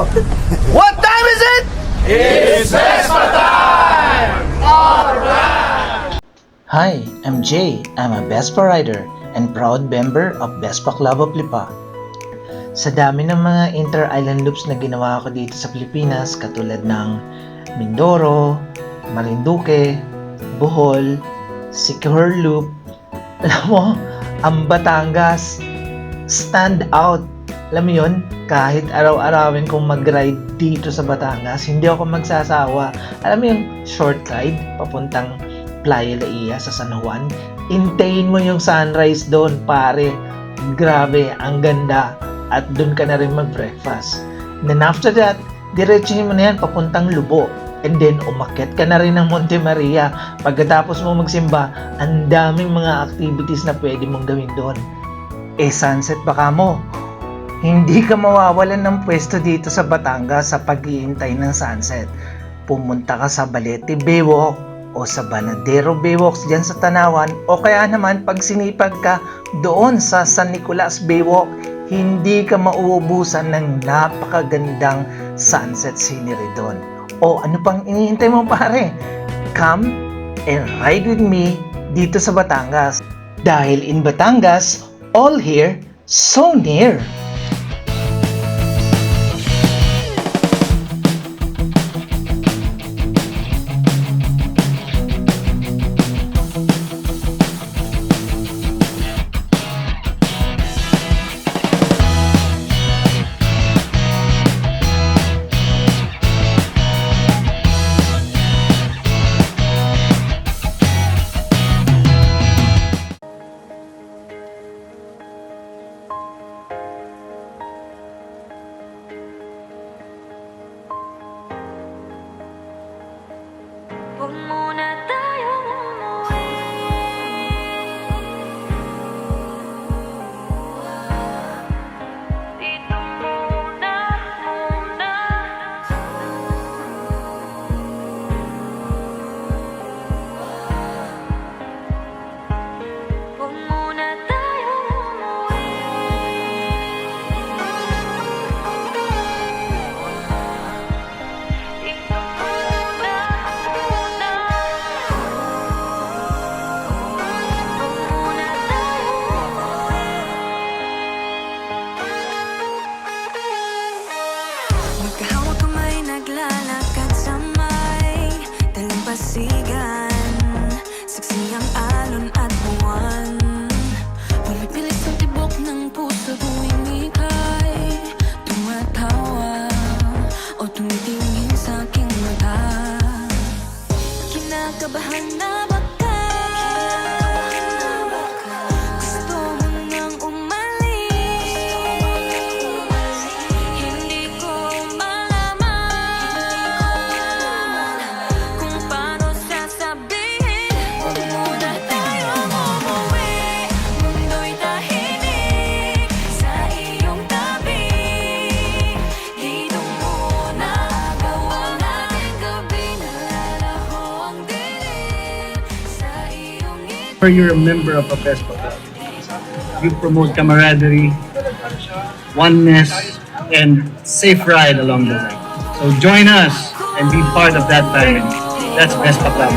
What time is it? It's Vespa time! Hi, I'm Jay. I'm a Vespa rider and proud member of Vespa Club of Lipa. Sa dami ng mga inter-island loops na ginawa ko dito sa Pilipinas, katulad ng Mindoro, Marinduque, Bohol, Siquijor Loop, alam mo, ang Batangas, stand out. Alam mo yun, kahit araw-arawin kong mag-ride dito sa Batangas, hindi ako magsasawa. Alam mo yung short ride, papuntang Playa Laia sa San Juan, intayin mo yung sunrise doon, pare. Grabe, ang ganda. At doon ka na rin mag-breakfast. And then after that, diretsuhin mo na yan papuntang Lubo. And then umakyat ka na rin ng Monte Maria. Pagkatapos mo magsimba, ang daming mga activities na pwede mong gawin doon. Sunset baka mo. Hindi ka mawawalan ng pwesto dito sa Batangas sa pag-iintay ng sunset. Pumunta ka sa Balete Baywalk o sa Banadero Baywalks dyan sa Tanawan, o kaya naman pag sinipag ka doon sa San Nicolas Baywalk, hindi ka mauubusan ng napakagandang sunset scenery doon. O ano pang iniintay mo, pare? Come and ride with me dito sa Batangas. Dahil in Batangas, all here, so near. Huwag muna tayong umuwi. Dito muna. Huwag muna tayong umuwi. Dito muna. Magkahawak kamay, naglalakad sa may dalampasigan. Saksi ang alon at buwan. Pinipilis ang tibok ng puso tuwing ika'y tumatawa o tumitingin sa aking mata. Kinakabahan na baka gusto mo nang umalis. Hindi ko malaman kung paano sasabihin. Huwag muna tayong umuwi. Mundo'y tahimik sa iyong tabi. Dito muna gawa natin gabi. Nalalaho ang dilim sa iyong ngiti. Or you're a member of a Vespa Club, you promote camaraderie, oneness, and safe ride along the way. So join us and be part of that family. That's Vespa Club.